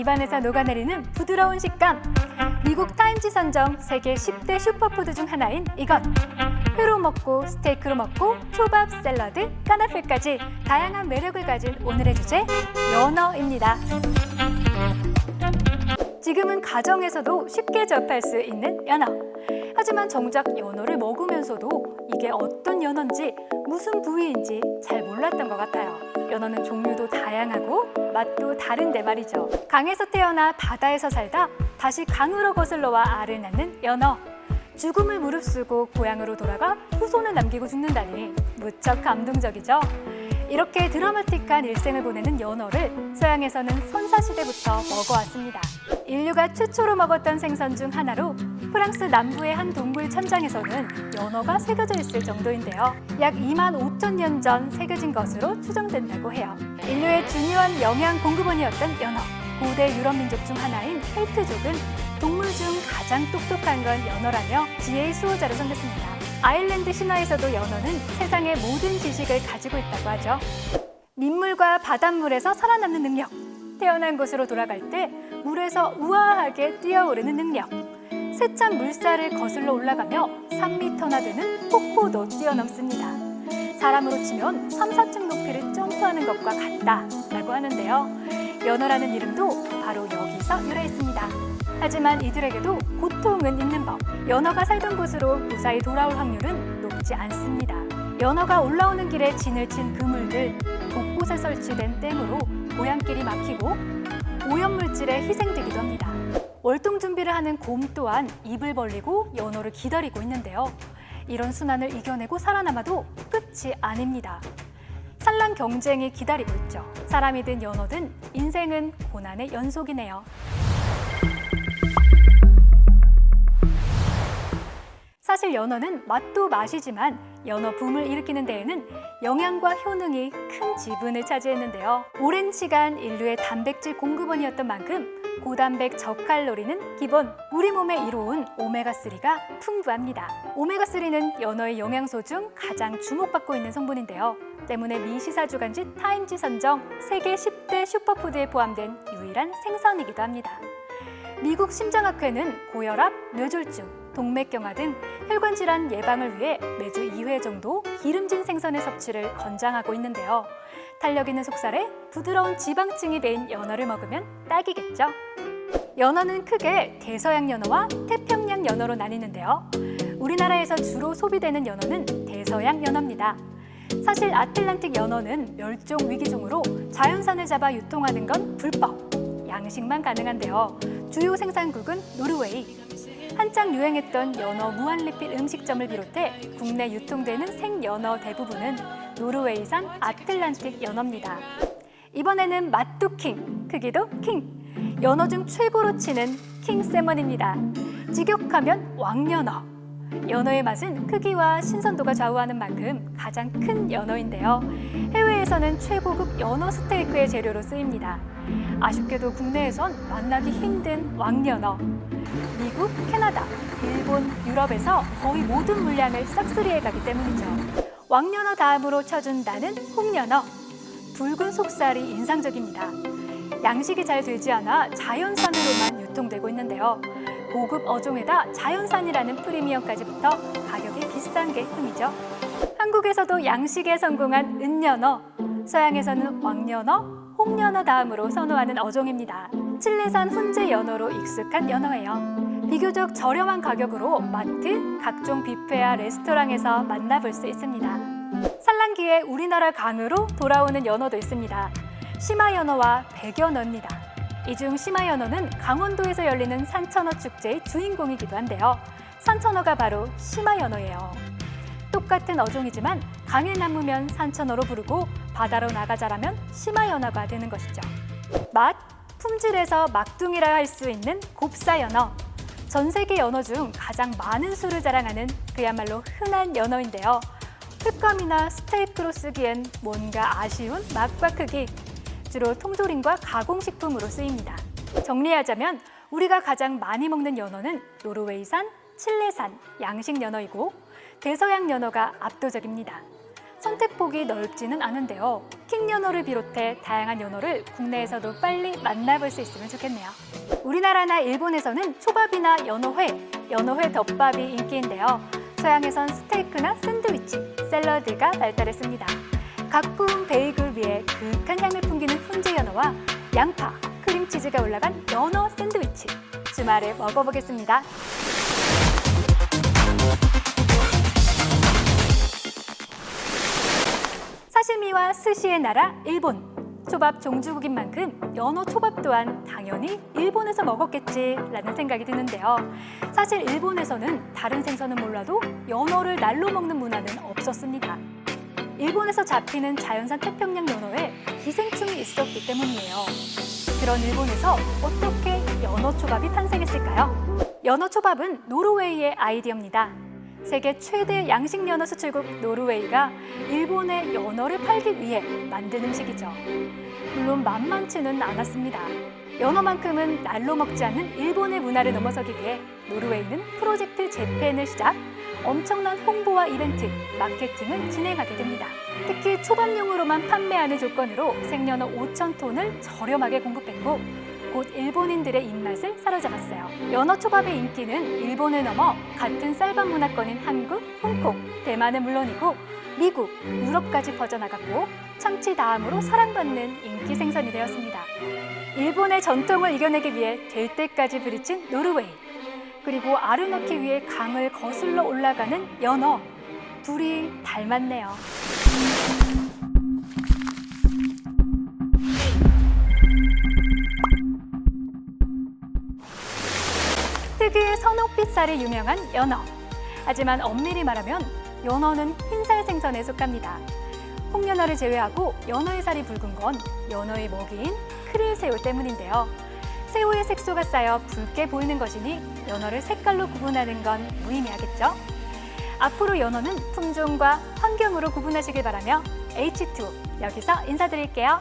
입안에서 녹아내리는 부드러운 식감. 미국 타임지 선정 세계 10대 슈퍼푸드 중 하나인 이것. 회로 먹고 스테이크로 먹고 초밥, 샐러드, 까나페까지 다양한 매력을 가진 오늘의 주제, 연어입니다. 지금은 가정에서도 쉽게 접할 수 있는 연어. 하지만 정작 연어를 먹으면서도 이게 어떤 연어인지 무슨 부위인지 잘 몰랐던 것 같아요. 연어는 종류도 다양하고 맛도 다른데 말이죠. 강에서 태어나 바다에서 살다 다시 강으로 거슬러와 알을 낳는 연어. 죽음을 무릅쓰고 고향으로 돌아가 후손을 남기고 죽는다니 무척 감동적이죠. 이렇게 드라마틱한 일생을 보내는 연어를 서양에서는 선사시대부터 먹어왔습니다. 인류가 최초로 먹었던 생선 중 하나로 프랑스 남부의 한 동굴 천장에서는 연어가 새겨져 있을 정도인데요. 약 25,000년 전 새겨진 것으로 추정된다고 해요. 인류의 중요한 영양 공급원이었던 연어. 고대 유럽 민족 중 하나인 켈트족은 동물 중 가장 똑똑한 건 연어라며 지혜의 수호자로 섬겼습니다. 아일랜드 신화에서도 연어는 세상의 모든 지식을 가지고 있다고 하죠. 민물과 바닷물에서 살아남는 능력, 태어난 곳으로 돌아갈 때 물에서 우아하게 뛰어오르는 능력, 세찬 물살을 거슬러 올라가며 3m나 되는 폭포도 뛰어넘습니다. 사람으로 치면 3, 4층 높이를 점프하는 것과 같다라고 하는데요. 연어라는 이름도 바로 여기서 유래했습니다. 하지만 이들에게도 고통은 있는 법. 연어가 살던 곳으로 무사히 돌아올 확률은 높지 않습니다. 연어가 올라오는 길에 진을 친 그물들, 곳곳에 설치된 댐으로 고향길이 막히고 오염물질에 희생되기도 합니다. 월동 준비를 하는 곰 또한 입을 벌리고 연어를 기다리고 있는데요. 이런 순환을 이겨내고 살아남아도 끝이 아닙니다. 산란 경쟁이 기다리고 있죠. 사람이든 연어든 인생은 고난의 연속이네요. 사실 연어는 맛도 맛이지만 연어 붐을 일으키는 데에는 영양과 효능이 큰 지분을 차지했는데요. 오랜 시간 인류의 단백질 공급원이었던 만큼 고단백 저칼로리는 기본. 우리 몸에 이로운 오메가3가 풍부합니다. 오메가3는 연어의 영양소 중 가장 주목받고 있는 성분인데요. 때문에 미 시사주간지 타임지 선정 세계 10대 슈퍼푸드에 포함된 유일한 생선이기도 합니다. 미국 심장학회는 고혈압, 뇌졸중, 동맥경화 등 혈관 질환 예방을 위해 매주 2회 정도 기름진 생선의 섭취를 권장하고 있는데요. 탄력 있는 속살에 부드러운 지방층이 배인 연어를 먹으면 딱이겠죠. 연어는 크게 대서양 연어와 태평양 연어로 나뉘는데요. 우리나라에서 주로 소비되는 연어는 대서양 연어입니다. 사실 아틀란틱 연어는 멸종 위기종으로 자연산을 잡아 유통하는 건 불법, 양식만 가능한데요. 주요 생산국은 노르웨이. 한창 유행했던 연어 무한리필 음식점을 비롯해 국내 유통되는 생연어 대부분은 노르웨이산 아틀란틱 연어입니다. 이번에는 맛도 킹, 크기도 킹! 연어 중 최고로 치는 킹세먼입니다. 직역하면 왕연어. 연어의 맛은 크기와 신선도가 좌우하는 만큼 가장 큰 연어인데요. 해외에서는 최고급 연어 스테이크의 재료로 쓰입니다. 아쉽게도 국내에선 만나기 힘든 왕연어. 미국, 캐나다, 일본, 유럽에서 거의 모든 물량을 싹쓸이해 가기 때문이죠. 왕연어 다음으로 쳐준다는 홍연어. 붉은 속살이 인상적입니다. 양식이 잘 되지 않아 자연산으로만 유통되고 있는데요. 고급 어종에다 자연산이라는 프리미엄까지 붙어 가격이 비싼 게 흠이죠. 한국에서도 양식에 성공한 은연어, 서양에서는 왕연어, 홍연어 다음으로 선호하는 어종입니다. 칠레산 훈제 연어로 익숙한 연어예요. 비교적 저렴한 가격으로 마트, 각종 뷔페와 레스토랑에서 만나볼 수 있습니다. 산란기에 우리나라 강으로 돌아오는 연어도 있습니다. 시마연어와 백연어입니다. 이 중 시마연어는 강원도에서 열리는 산천어 축제의 주인공이기도 한데요. 산천어가 바로 시마연어예요. 똑같은 어종이지만 강에 남으면 산천어로 부르고 바다로 나가 자라면 시마연어가 되는 것이죠. 맛, 품질에서 막둥이라 할 수 있는 곱사연어. 전 세계 연어 중 가장 많은 수를 자랑하는 그야말로 흔한 연어인데요. 횟감이나 스테이크로 쓰기엔 뭔가 아쉬운 맛과 크기. 주로 통조림과 가공식품으로 쓰입니다. 정리하자면 우리가 가장 많이 먹는 연어는 노르웨이산, 칠레산, 양식 연어이고 대서양 연어가 압도적입니다. 선택폭이 넓지는 않은데요. 킹 연어를 비롯해 다양한 연어를 국내에서도 빨리 만나볼 수 있으면 좋겠네요. 우리나라나 일본에서는 초밥이나 연어회 덮밥이 인기인데요. 서양에선 스테이크나 샌드위치, 샐러드가 발달했습니다. 각 구운 베이글 위에 그윽한 향을 풍기는 훈제 연어와 양파, 크림치즈가 올라간 연어 샌드위치, 주말에 먹어보겠습니다. 사시미와 스시의 나라 일본. 초밥 종주국인 만큼 연어 초밥 또한 당연히 일본에서 먹었겠지라는 생각이 드는데요. 사실 일본에서는 다른 생선은 몰라도 연어를 날로 먹는 문화는 없었습니다. 일본에서 잡히는 자연산 태평양 연어에 기생충이 있었기 때문이에요. 그런 일본에서 어떻게 연어 초밥이 탄생했을까요? 연어 초밥은 노르웨이의 아이디어입니다. 세계 최대 양식 연어 수출국 노르웨이가 일본에 연어를 팔기 위해 만든 음식이죠. 물론 만만치는 않았습니다. 연어만큼은 날로 먹지 않는 일본의 문화를 넘어서기 위해 노르웨이는 프로젝트 재팬을 시작, 엄청난 홍보와 이벤트, 마케팅을 진행하게 됩니다. 특히 초밥용으로만 판매하는 조건으로 생연어 5,000톤을 저렴하게 공급했고 곧 일본인들의 입맛을 사로잡았어요. 연어 초밥의 인기는 일본을 넘어 같은 쌀밥 문화권인 한국, 홍콩, 대만은 물론이고 미국, 유럽까지 퍼져나갔고 참치 다음으로 사랑받는 인기 생선이 되었습니다. 일본의 전통을 이겨내기 위해 될 때까지 부딪힌 노르웨이, 그리고 알을 낳기 위해 강을 거슬러 올라가는 연어, 둘이 닮았네요. 특유의 선홍빛살이 유명한 연어. 하지만 엄밀히 말하면 연어는 흰살 생선에 속합니다. 홍연어를 제외하고 연어의 살이 붉은 건 연어의 먹이인 크릴새우 때문인데요. 새우의 색소가 쌓여 붉게 보이는 것이니 연어를 색깔로 구분하는 건 무의미하겠죠? 앞으로 연어는 품종과 환경으로 구분하시길 바라며 H2O 여기서 인사드릴게요.